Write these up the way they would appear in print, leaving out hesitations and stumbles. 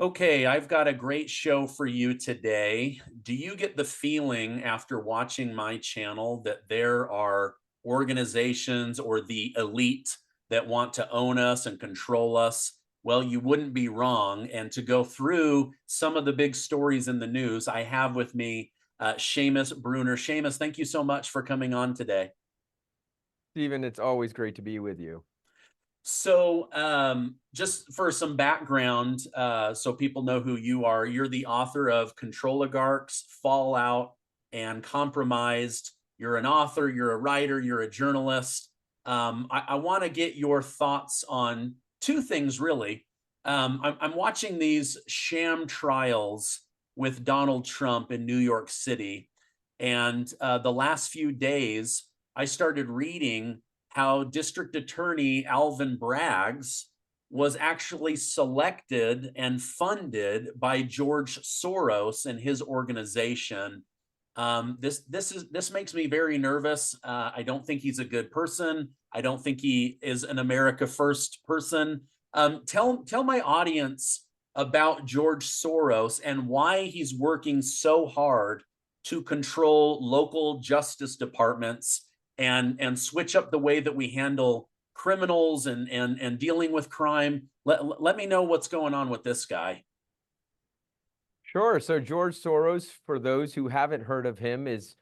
Okay, I've got a great show for you today. Do you get the feeling after watching my channel that there are organizations or the elite that want to own us and control us? Well, you wouldn't be wrong. And to go through some of the big stories in the news, I have with me Seamus Bruner. Seamus, thank you so much for coming on today. Stephen, it's always great to be with you. So, just for some background, so people know who you are, you're the author of Control Oligarchs, Fallout, and Compromised. You're an author, you're a writer, you're a journalist. I want to get your thoughts on two things, really. I'm watching these sham trials with Donald Trump in New York City. And the last few days, I started reading how District Attorney Alvin Braggs was actually selected and funded by George Soros and his organization. This makes me very nervous. I don't think he's a good person. I don't think he is an America First person. Tell my audience about George Soros and why he's working so hard to control local justice departments and switch up the way that we handle criminals and dealing with crime. Let me know what's going on with this guy. Sure. So George Soros, for those who haven't heard of him, is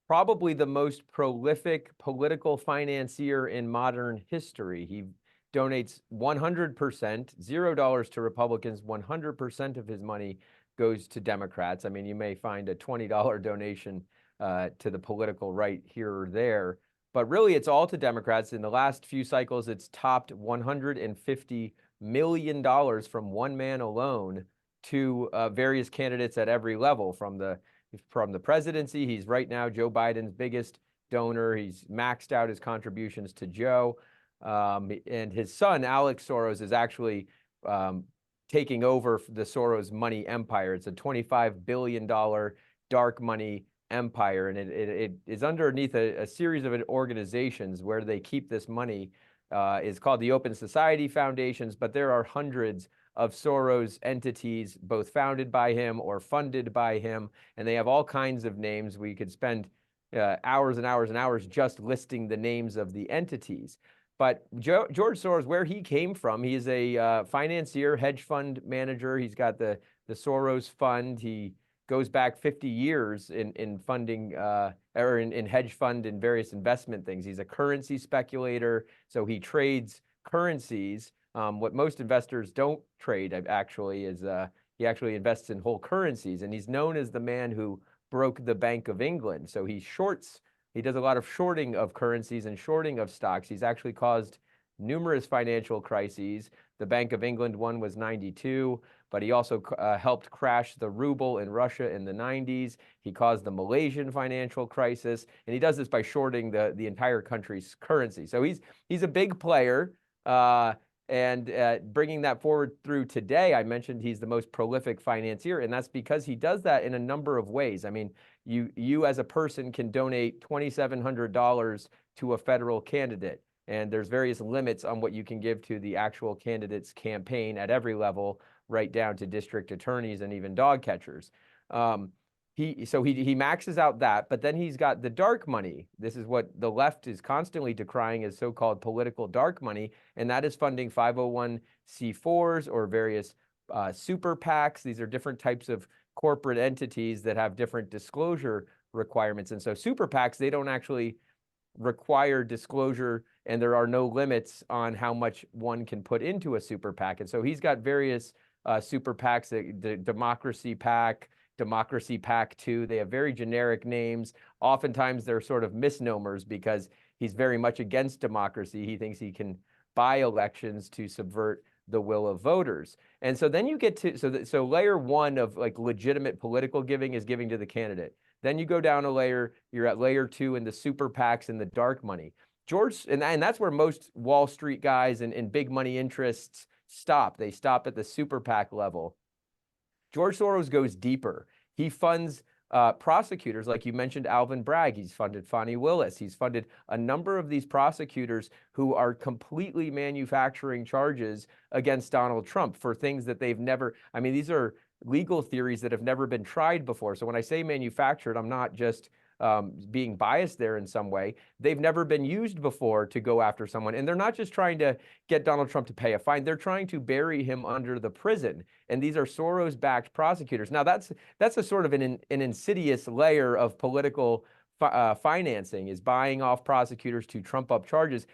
probably the most prolific political financier in modern history. He donates 100%, $0 to Republicans, 100% of his money goes to Democrats. I mean, you may find a $20 donation to the political right here or there, but really it's all to Democrats. In the last few cycles, it's topped $150 million from one man alone to various candidates at every level, from the presidency. He's right now Joe Biden's biggest donor. He's maxed out his contributions to Joe. And his son, Alex Soros, is actually taking over the Soros money empire. It's a $25 billion dark money empire, and it is underneath a series of organizations where they keep this money. Is called the Open Society Foundations, but there are hundreds of Soros entities, both founded by him or funded by him, and they have all kinds of names. We could spend hours and hours and hours just listing the names of the entities. But George Soros, where he came from, he is a financier, hedge fund manager. He's got the Soros Fund. He goes back 50 years in funding or in hedge fund and various investment things. He's a currency speculator, so he trades currencies. What most investors don't trade actually is he actually invests in whole currencies, and he's known as the man who broke the Bank of England. So he shorts, he does a lot of shorting of currencies and shorting of stocks. He's actually caused numerous financial crises. The Bank of England one was 92, but he also helped crash the ruble in Russia in the 90s. He caused the Malaysian financial crisis, and he does this by shorting the entire country's currency. So he's a big player. And bringing that forward through today, I mentioned he's the most prolific financier, and that's because he does that in a number of ways. I mean, you as a person can donate $2,700 to a federal candidate, and there's various limits on what you can give to the actual candidate's campaign at every level, right down to district attorneys and even dog catchers. He maxes out that, but then he's got the dark money. This is what the left is constantly decrying as so-called political dark money, and that is funding 501c4s or various super PACs. These are different types of corporate entities that have different disclosure requirements. And so super PACs, they don't actually require disclosure, and there are no limits on how much one can put into a super PAC. And so he's got various super PACs, the Democracy PAC, Democracy PAC 2. They have very generic names. Oftentimes they're sort of misnomers because he's very much against democracy. He thinks he can buy elections to subvert the will of voters. And so then you get to, so layer one of like legitimate political giving is giving to the candidate. Then you go down a layer, you're at layer two in the super PACs and the dark money. And that's where most Wall Street guys and big money interests stop. They stop at the super PAC level. George Soros goes deeper. He funds prosecutors, like you mentioned, Alvin Bragg. He's funded Fani Willis. He's funded a number of these prosecutors who are completely manufacturing charges against Donald Trump for things that they've never, I mean, these are legal theories that have never been tried before. So when I say manufactured, I'm not just being biased there in some way. They've never been used before to go after someone. And they're not just trying to get Donald Trump to pay a fine. They're trying to bury him under the prison. And these are Soros-backed prosecutors. Now, that's a sort of an insidious layer of political financing, is buying off prosecutors to trump up charges.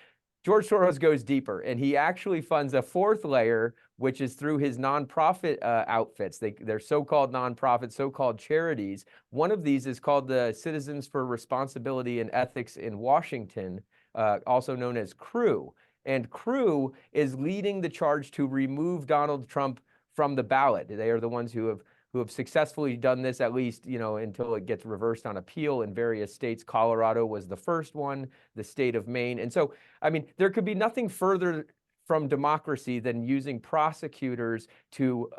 George Soros goes deeper, and he actually funds a fourth layer, which is through his nonprofit outfits. They're so-called nonprofits, so-called charities. One of these is called the Citizens for Responsibility and Ethics in Washington, also known as CREW. And CREW is leading the charge to remove Donald Trump from the ballot. They are the ones who have successfully done this, at least, until it gets reversed on appeal in various states. Colorado was the first one, the state of Maine. And so, I mean, there could be nothing further from democracy than using prosecutors to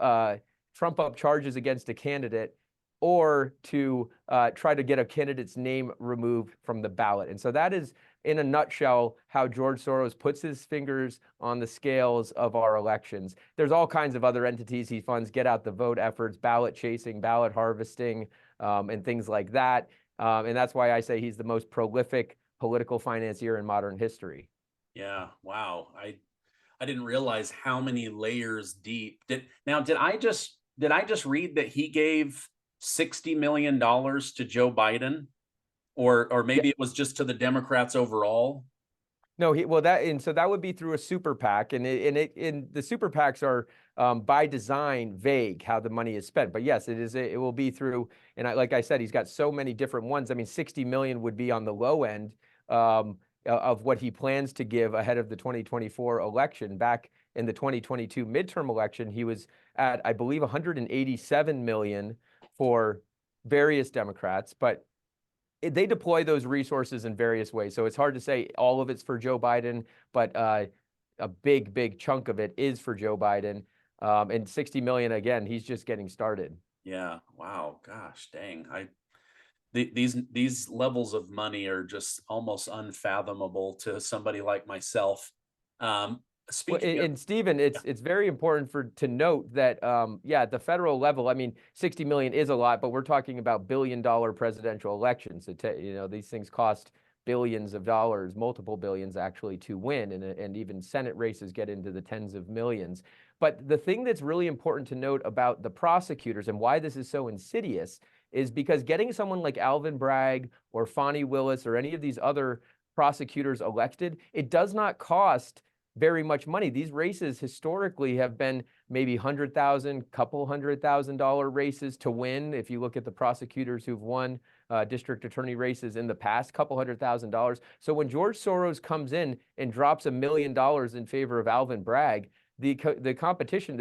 trump up charges against a candidate, or to try to get a candidate's name removed from the ballot. And so that is, in a nutshell, how George Soros puts his fingers on the scales of our elections. There's all kinds of other entities he funds: get out the vote efforts, ballot chasing, ballot harvesting, and things like that. And that's why I say he's the most prolific political financier in modern history. Yeah. Wow. I didn't realize how many layers deep. Did I just read that he gave $60 million to Joe Biden? Or maybe it was just to the Democrats overall? No, so that would be through a super PAC, and the super PACs are by design vague how the money is spent. But yes, it will be through, and like I said, he's got so many different ones. I mean, 60 million would be on the low end of what he plans to give ahead of the 2024 election. Back in the 2022 midterm election, he was at, I believe, 187 million for various Democrats, but they deploy those resources in various ways. So it's hard to say all of it's for Joe Biden, but a big chunk of it is for Joe Biden. And 60 million, again, he's just getting started. Yeah. Wow. Gosh, dang. These levels of money are just almost unfathomable to somebody like myself. Speaking of, And Stephen, it's very important to note that, yeah, at the federal level, I mean, 60 million is a lot, but we're talking about billion-dollar presidential elections. These things cost billions of dollars, multiple billions actually, to win, and even Senate races get into the tens of millions. But the thing that's really important to note about the prosecutors and why this is so insidious is because getting someone like Alvin Bragg or Fani Willis or any of these other prosecutors elected, it does not cost very much money. These races historically have been maybe $100,000, couple $100,000 races to win. If you look at the prosecutors who've won district attorney races in the past, couple $100,000. So when George Soros comes in and drops $1 million in favor of Alvin Bragg, the competition,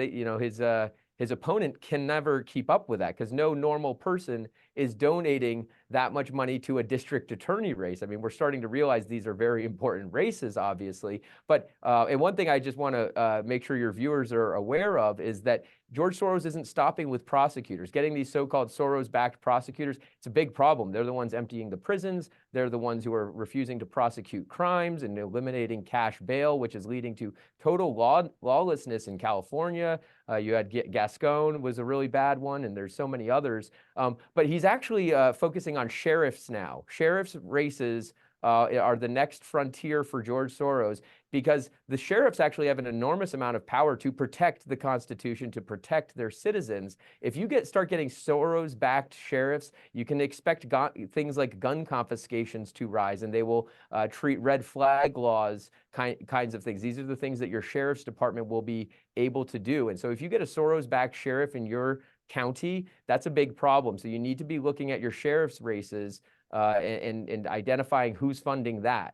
his opponent can never keep up with that, because no normal person is donating that much money to a district attorney race. I mean, we're starting to realize these are very important races, obviously. But and one thing I just want to make sure your viewers are aware of is that George Soros isn't stopping with prosecutors. Getting these so-called Soros-backed prosecutors, it's a big problem. They're the ones emptying the prisons. They're the ones who are refusing to prosecute crimes and eliminating cash bail, which is leading to total lawlessness in California. You had Gascon was a really bad one, and there's so many others. But he's actually focusing on sheriffs now. Sheriffs races are the next frontier for George Soros, because the sheriffs actually have an enormous amount of power to protect the Constitution, to protect their citizens. If you start getting Soros-backed sheriffs, you can expect things like gun confiscations to rise, and they will treat red flag laws, kinds of things. These are the things that your sheriff's department will be able to do. And so if you get a Soros-backed sheriff in your county, that's a big problem. So you need to be looking at your sheriff's races and identifying who's funding that.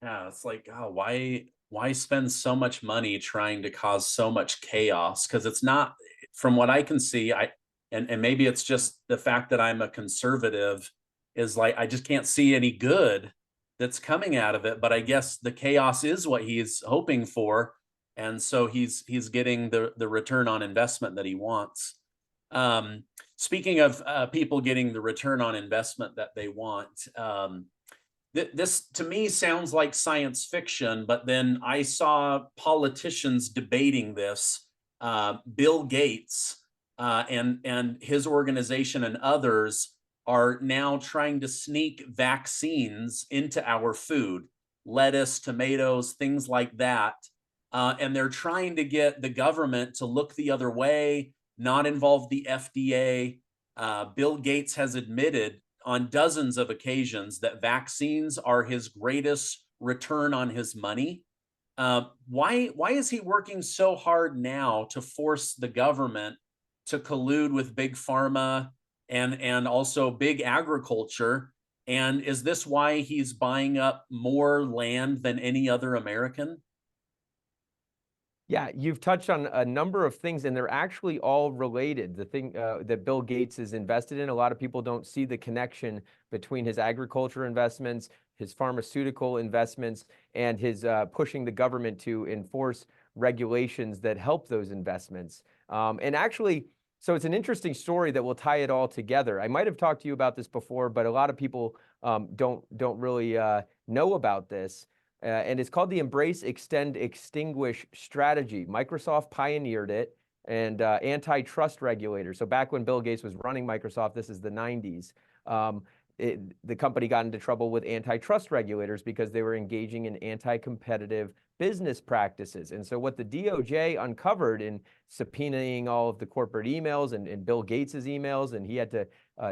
yeah, it's like, oh, why spend so much money trying to cause so much chaos? Because it's not, from what I can see, and maybe it's just the fact that I'm a conservative, is like I just can't see any good that's coming out of it. But I guess the chaos is what he's hoping for, and so he's getting the return on investment that he wants. Speaking of people getting the return on investment that they want, this to me sounds like science fiction, but then I saw politicians debating this. Bill Gates and his organization and others are now trying to sneak vaccines into our food, lettuce, tomatoes, things like that. And they're trying to get the government to look the other way, not involve the FDA. Bill Gates has admitted on dozens of occasions that vaccines are his greatest return on his money. Why is he working so hard now to force the government to collude with big pharma and also big agriculture? And is this why he's buying up more land than any other American? Yeah, you've touched on a number of things, and they're actually all related. The thing that Bill Gates is invested in, a lot of people don't see the connection between his agriculture investments, his pharmaceutical investments, and his pushing the government to enforce regulations that help those investments. And actually, so it's an interesting story that will tie it all together. I might have talked to you about this before, but a lot of people don't really know about this. And it's called the Embrace, Extend, Extinguish strategy. Microsoft pioneered it, and antitrust regulators. So back when Bill Gates was running Microsoft, this is the 90s, the company got into trouble with antitrust regulators because they were engaging in anti-competitive business practices. And so what the DOJ uncovered in subpoenaing all of the corporate emails and Bill Gates's emails, and he had to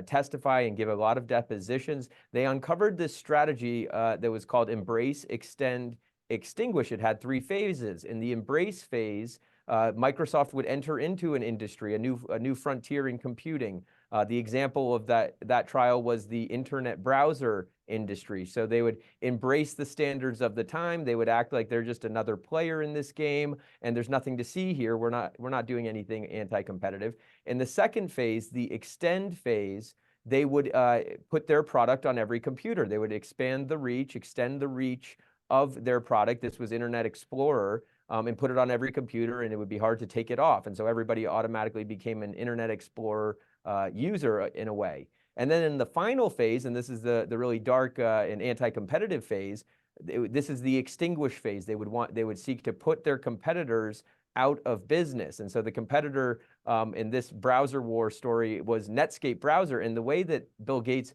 testify and give a lot of depositions, they uncovered this strategy that was called Embrace, Extend, Extinguish. It had 3 phases. In the Embrace phase, Microsoft would enter into an industry, a new frontier in computing. The example of that trial was the internet browser industry. So they would embrace the standards of the time. They would act like they're just another player in this game, and there's nothing to see here. We're not doing anything anti-competitive. In the second phase, the extend phase, they would put their product on every computer. They would expand the reach, extend the reach of their product. This was Internet Explorer. And put it on every computer, and it would be hard to take it off. And so everybody automatically became an Internet Explorer user in a way. And then in the final phase, and this is the really dark and anti-competitive phase, this is the extinguish phase. They would seek to put their competitors out of business. And so the competitor in this browser war story was Netscape browser. And the way that Bill Gates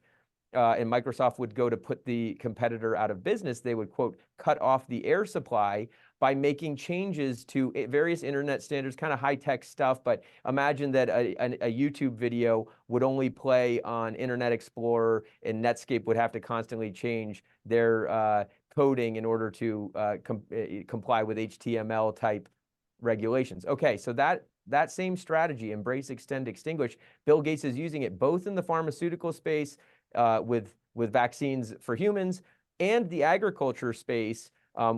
and Microsoft would go to put the competitor out of business, they would, quote, cut off the air supply by making changes to various internet standards, kind of high-tech stuff. But imagine that a YouTube video would only play on Internet Explorer, and Netscape would have to constantly change their coding in order to comply with HTML-type regulations. Okay, so that same strategy, Embrace, Extend, Extinguish, Bill Gates is using it both in the pharmaceutical space with vaccines for humans, and the agriculture space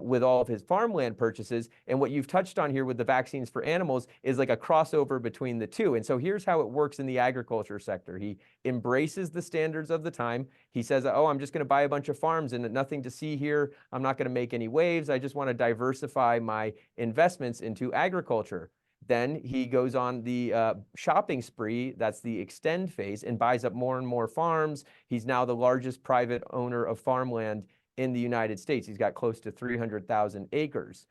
with all of his farmland purchases. And what you've touched on here with the vaccines for animals is like a crossover between the two. And so here's how it works in the agriculture sector. He embraces the standards of the time. He says, oh, I'm just going to buy a bunch of farms and nothing to see here. I'm not going to make any waves. I just want to diversify my investments into agriculture. Then he goes on the shopping spree, that's the extend phase, and buys up more and more farms. He's now the largest private owner of farmland in the United States. He's got close to 300,000 acres.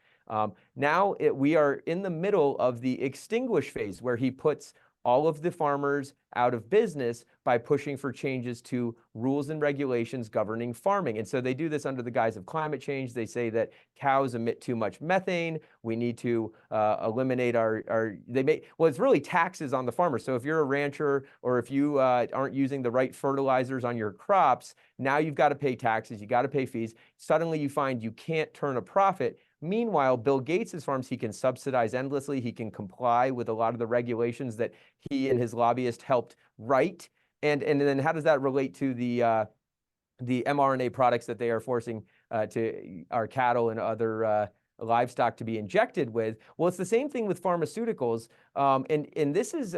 Now we are in the middle of the extinguish phase, where he puts all of the farmers out of business by pushing for changes to rules and regulations governing farming. And so they do this under the guise of climate change. They say that cows emit too much methane. We need to eliminate well, it's really taxes on the farmer. So if you're a rancher, or if you aren't using the right fertilizers on your crops, now you've got to pay taxes, you got to pay fees. Suddenly you find you can't turn a profit. Meanwhile, Bill Gates' farms, he can subsidize endlessly. He can comply with a lot of the regulations that he and his lobbyist helped write. And then how does that relate to the mRNA products that they are forcing to our cattle and other livestock to be injected with? Well, it's the same thing with pharmaceuticals. And this is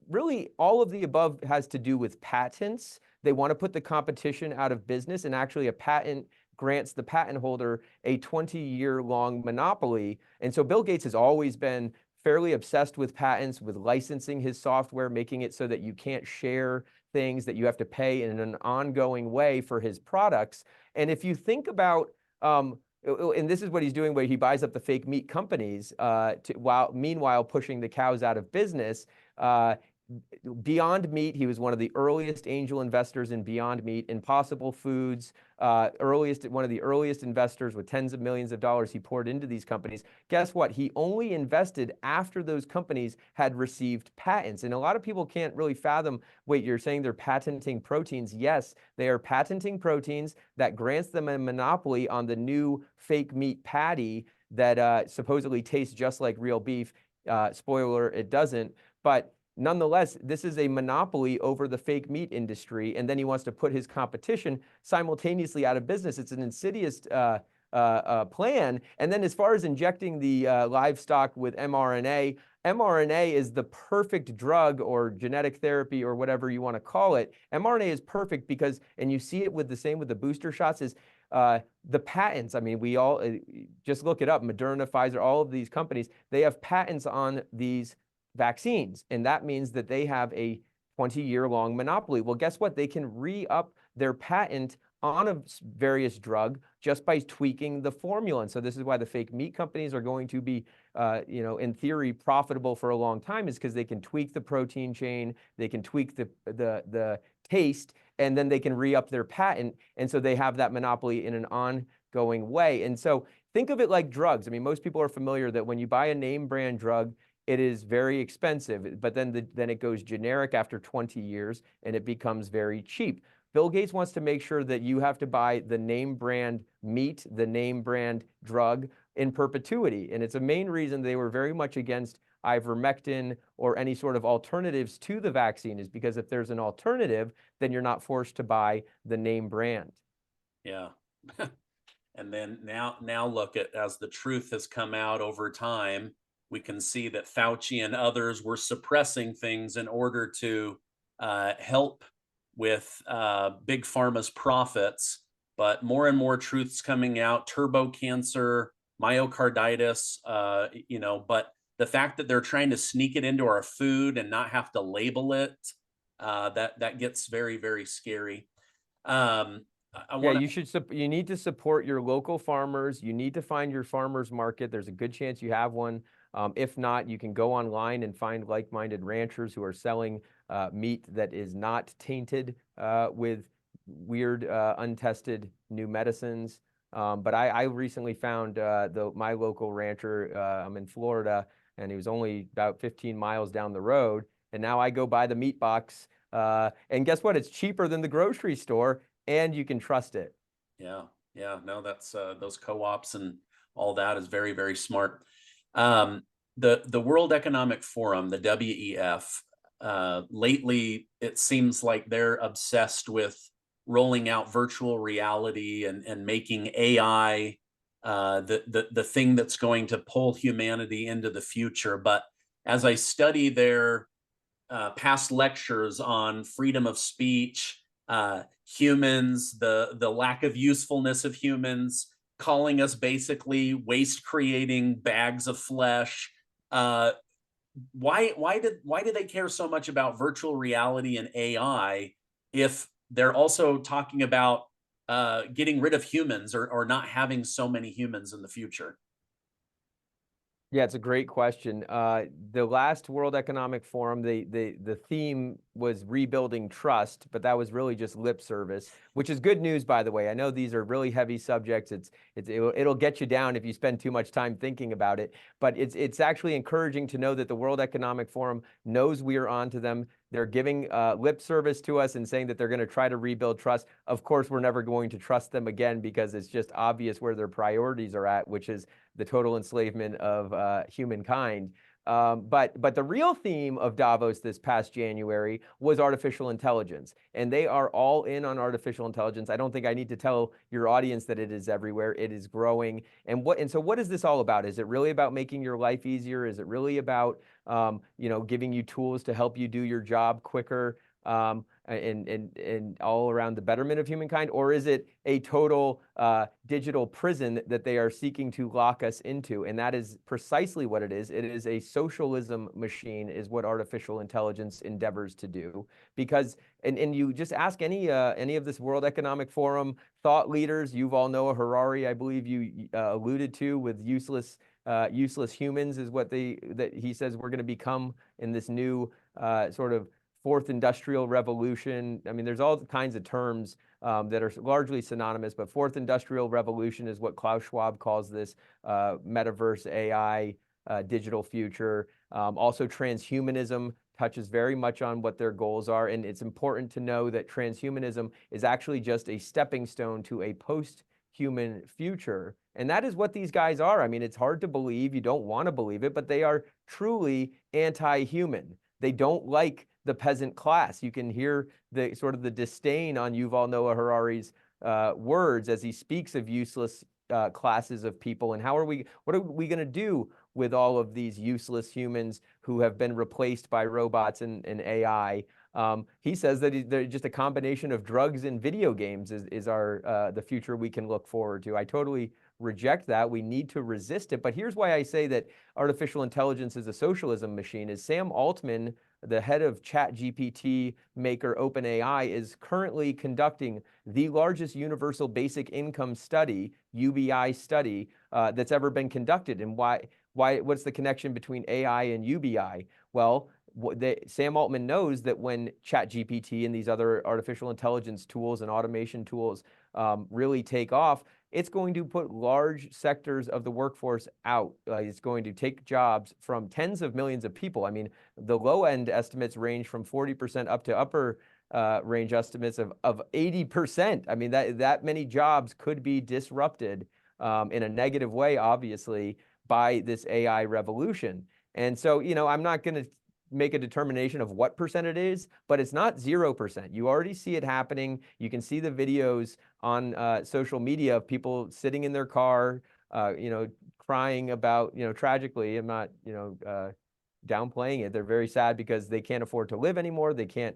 really all of the above has to do with patents. They want to put the competition out of business, and actually a patent grants the patent holder a 20-year-long monopoly. And so Bill Gates has always been fairly obsessed with patents, with licensing his software, making it so that you can't share things, that you have to pay in an ongoing way for his products. And if you think about, and this is what he's doing, where he buys up the fake meat companies, while meanwhile pushing the cows out of business. Beyond Meat, he was one of the earliest angel investors in Beyond Meat. Impossible Foods, one of the earliest investors with tens of millions of dollars he poured into these companies. Guess what? He only invested after those companies had received patents. And a lot of people can't really fathom, wait, you're saying they're patenting proteins? Yes, they are patenting proteins that grants them a monopoly on the new fake meat patty that supposedly tastes just like real beef. Spoiler, it doesn't. But nonetheless, this is a monopoly over the fake meat industry, and then he wants to put his competition simultaneously out of business. It's an insidious plan. And then as far as injecting the livestock with mRNA, mRNA is the perfect drug or genetic therapy or whatever you want to call it. mRNA is perfect because, and you see it with the same with the booster shots, is the patents. I mean, we all just look it up. Moderna, Pfizer, all of these companies, they have patents on these vaccines, and that means that they have a 20-year-long monopoly. Well, guess what? They can re-up their patent on a various drug just by tweaking the formula. And so this is why the fake meat companies are going to be, in theory, profitable for a long time, is because they can tweak the protein chain, they can tweak the taste, and then they can re-up their patent. And so they have that monopoly in an ongoing way. And so think of it like drugs. I mean, most people are familiar that when you buy a name brand drug, it is very expensive, but then it goes generic after 20 years and it becomes very cheap. Bill Gates wants to make sure that you have to buy the name brand meat, the name brand drug in perpetuity. And it's a main reason they were very much against ivermectin or any sort of alternatives to the vaccine, is because if there's an alternative, then you're not forced to buy the name brand. Yeah. And then now look at, as the truth has come out over time, we can see that Fauci and others were suppressing things in order to help with big pharma's profits. But more and more truths coming out: turbo cancer, myocarditis. But the fact that they're trying to sneak it into our food and not have to label it, that gets very, very scary. Yeah, you need to support your local farmers. You need to find your farmers market. There's a good chance you have one. If not, you can go online and find like-minded ranchers who are selling meat that is not tainted with weird, untested new medicines. But I recently found my local rancher. I'm in Florida, and he was only about 15 miles down the road. And now I go buy the meat box. And guess what? It's cheaper than the grocery store, and you can trust it. Yeah. No, that's those co-ops and all that is very, very smart. The World Economic Forum, the WEF, lately it seems like they're obsessed with rolling out virtual reality and making AI the thing that's going to pull humanity into the future. But as I study their past lectures on freedom of speech, humans, the lack of usefulness of humans, calling us basically waste creating bags of flesh. Why do they care so much about virtual reality and AI if they're also talking about getting rid of humans or not having so many humans in the future? Yeah, it's a great question. The last World Economic Forum, the theme was rebuilding trust, but that was really just lip service, which is good news, by the way. I know these are really heavy subjects. It'll get you down if you spend too much time thinking about it. But it's actually encouraging to know that the World Economic Forum knows we are onto them. They're giving lip service to us and saying that they're going to try to rebuild trust. Of course, we're never going to trust them again because it's just obvious where their priorities are at, which is the total enslavement of humankind. But the real theme of Davos this past January was artificial intelligence, and they are all in on artificial intelligence. I don't think I need to tell your audience that it is everywhere. It is growing. And so what is this all about? Is it really about making your life easier? Is it really about giving you tools to help you do your job quicker? and all around the betterment of humankind? Or is it a total digital prison that they are seeking to lock us into? And that is precisely what it is. It is a socialism machine, is what artificial intelligence endeavors to do. Because, and you just ask any of this World Economic Forum thought leaders, Yuval Noah Harari, I believe you alluded to, with useless humans is what that he says we're going to become in this new sort of fourth industrial revolution. I mean, there's all kinds of terms that are largely synonymous, but fourth industrial revolution is what Klaus Schwab calls this, metaverse, AI, digital future. Also, transhumanism touches very much on what their goals are. And it's important to know that transhumanism is actually just a stepping stone to a post-human future. And that is what these guys are. I mean, it's hard to believe. You don't want to believe it, but they are truly anti-human. They don't like the peasant class. You can hear the sort of the disdain on Yuval Noah Harari's words as he speaks of useless classes of people. And what are we going to do with all of these useless humans who have been replaced by robots and AI? He says that they're just a combination of drugs and video games is our the future we can look forward to. I totally reject that. We need to resist it. But here's why I say that artificial intelligence is a socialism machine. Is Sam Altman, the head of ChatGPT maker OpenAI, is currently conducting the largest universal basic income study, UBI study, that's ever been conducted. And what's the connection between AI and UBI? Well, Sam Altman knows that when ChatGPT and these other artificial intelligence tools and automation tools really take off, it's going to put large sectors of the workforce out. It's going to take jobs from tens of millions of people. I mean, the low end estimates range from 40% up to upper range estimates of 80%. I mean, that many jobs could be disrupted in a negative way, obviously, by this AI revolution. And so, I'm not going to make a determination of what percent it is, but it's not 0%. You already see it happening. You can see the videos on social media of people sitting in their car, crying about, tragically, I'm not, downplaying it. They're very sad because they can't afford to live anymore. They can't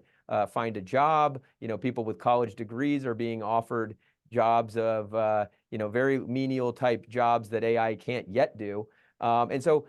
find a job. People with college degrees are being offered jobs of, very menial type jobs that AI can't yet do. And so,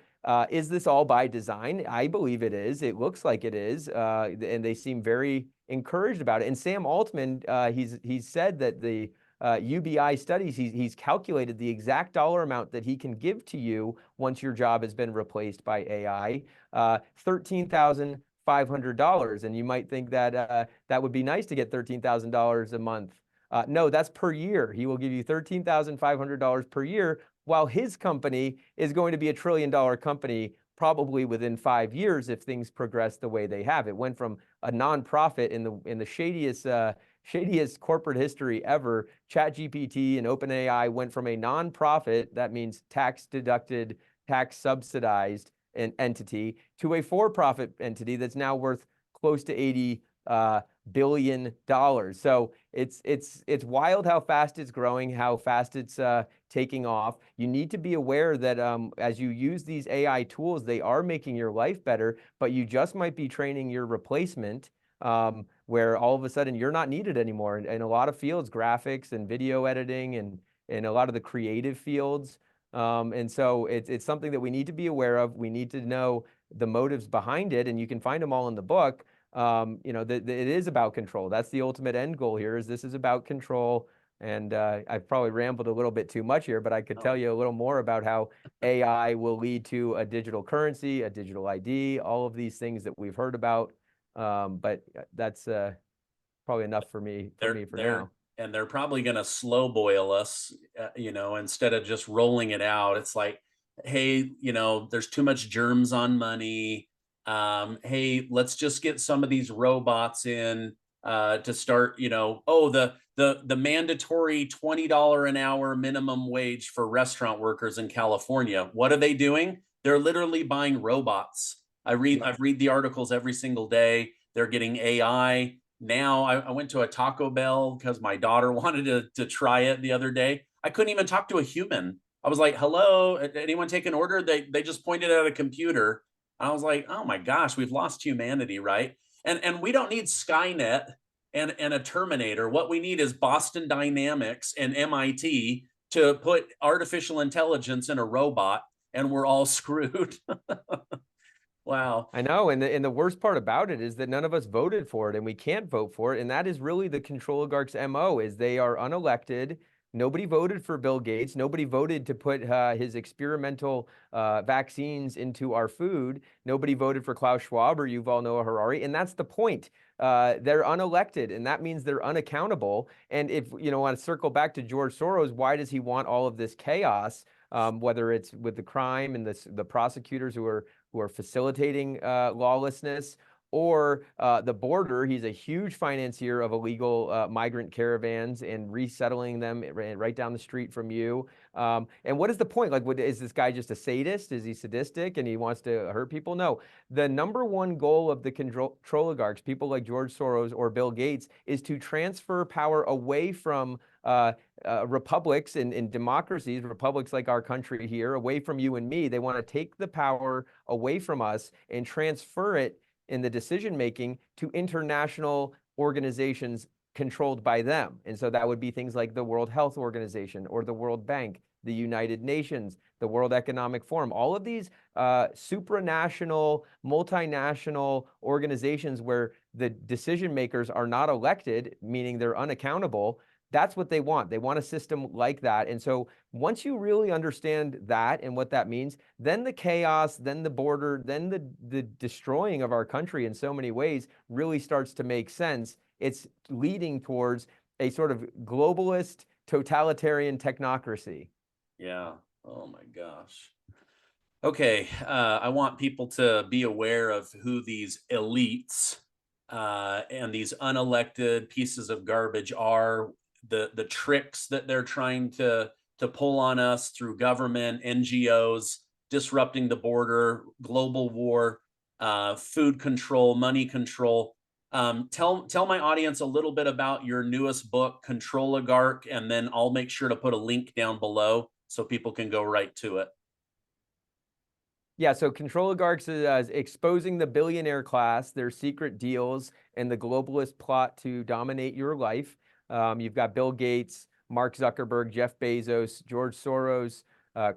is this all by design? I believe it is. It looks like it is, and they seem very encouraged about it. And Sam Altman, he's said that the UBI studies, he's calculated the exact dollar amount that he can give to you once your job has been replaced by AI, $13,500. And you might think that that would be nice to get $13,000 a month. No, that's per year. He will give you $13,500 per year, while his company is going to be $1 trillion company probably within 5 years if things progress the way they have. It went from a nonprofit in the shadiest corporate history ever. ChatGPT and OpenAI went from a nonprofit, that means tax deducted, tax subsidized entity, to a for-profit entity that's now worth close to $80 billion. So it's wild how fast it's growing, how fast it's taking off. You need to be aware that as you use these AI tools, they are making your life better, but you just might be training your replacement, where all of a sudden you're not needed anymore. In a lot of fields, graphics and video editing and a lot of the creative fields. And so it's something that we need to be aware of. We need to know the motives behind it, and you can find them all in the book. That it is about control. That's the ultimate end goal here. This is about control. And I've probably rambled a little bit too much here, but I could tell you a little more about how AI will lead to a digital currency, a digital ID, all of these things that we've heard about. But that's probably enough for me for now. And they're probably going to slow boil us, instead of just rolling it out. It's like, hey, there's too much germs on money. Hey, let's just get some of these robots in to start, the mandatory $20 an hour minimum wage for restaurant workers in California. What are they doing? They're literally buying robots. I've read the articles every single day. They're getting AI. Now I went to a Taco Bell because my daughter wanted to try it the other day. I couldn't even talk to a human. I was like, hello, anyone take an order? They just pointed at a computer. I was like, oh my gosh, we've lost humanity, right? And we don't need Skynet and a Terminator. What we need is Boston Dynamics and MIT to put artificial intelligence in a robot, and we're all screwed. Wow. I know, and the worst part about it is that none of us voted for it, and we can't vote for it, and that is really the control oligarchs' MO, is they are unelected. Nobody voted for Bill Gates. Nobody voted to put his experimental vaccines into our food. Nobody voted for Klaus Schwab or Yuval Noah Harari, and that's the point. They're unelected, and that means they're unaccountable. And if you want to circle back to George Soros, why does he want all of this chaos? Whether it's with the crime and the prosecutors who are facilitating lawlessness, or the border. He's a huge financier of illegal migrant caravans and resettling them right down the street from you. And what is the point? Like, is this guy just a sadist? Is he sadistic and he wants to hurt people? No. The number one goal of the control oligarchs, people like George Soros or Bill Gates, is to transfer power away from republics and democracies, republics like our country here, away from you and me. They want to take the power away from us and transfer it in the decision making to international organizations controlled by them. And so that would be things like the World Health Organization or the World Bank, the United Nations, the World Economic Forum, all of these supranational, multinational organizations where the decision makers are not elected, meaning they're unaccountable. That's what they want. They want a system like that. And so once you really understand that and what that means, then the chaos, then the border, then the destroying of our country in so many ways really starts to make sense. It's leading towards a sort of globalist totalitarian technocracy. Yeah. Oh my gosh. Okay. I want people to be aware of who these elites and these unelected pieces of garbage are, the tricks that they're trying to pull on us through government, NGOs, disrupting the border, global war, food control, money control. Tell my audience a little bit about your newest book, Control Oligarch, and then I'll make sure to put a link down below so people can go right to it. Yeah, so control oligarchs is exposing the billionaire class, their secret deals, and the globalist plot to dominate your life. You've got Bill Gates, Mark Zuckerberg, Jeff Bezos, George Soros,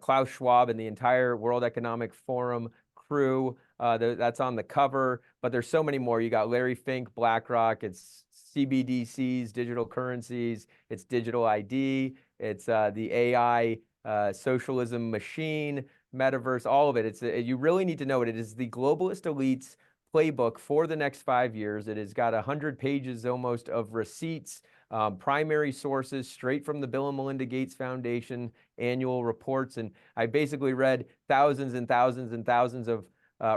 Klaus Schwab, and the entire World Economic Forum crew. That's on the cover, but there's so many more. You got Larry Fink, BlackRock, it's CBDCs, digital currencies, it's digital ID, it's the AI socialism machine, metaverse, all of it. You really need to know it. It is the globalist elites playbook for the next 5 years. It has got 100 pages almost of receipts, primary sources straight from the Bill and Melinda Gates Foundation annual reports. And I basically read thousands and thousands and thousands of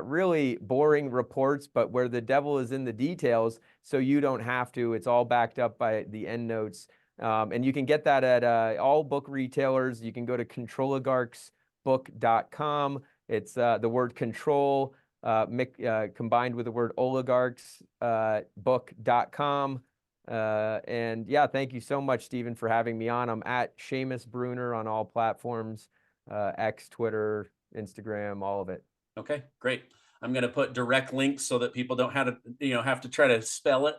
really boring reports, but where the devil is in the details, so you don't have to. It's all backed up by the endnotes. And you can get that at all book retailers. You can go to controligarchsbook.com. It's the word control combined with the word oligarchs book.com. And yeah, thank you so much, Stephen, for having me on. I'm at Seamus Bruner on all platforms, X, Twitter, Instagram, all of it. Okay, great. I'm going to put direct links so that people don't have to try to spell it.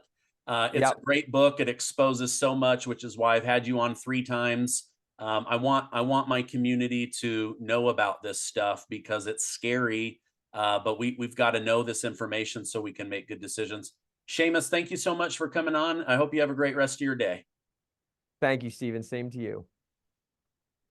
It's a great book. It exposes so much, which is why I've had you on 3 times. I want my community to know about this stuff because it's scary, but we've got to know this information so we can make good decisions. Seamus, thank you so much for coming on. I hope you have a great rest of your day. Thank you, Stephen. Same to you.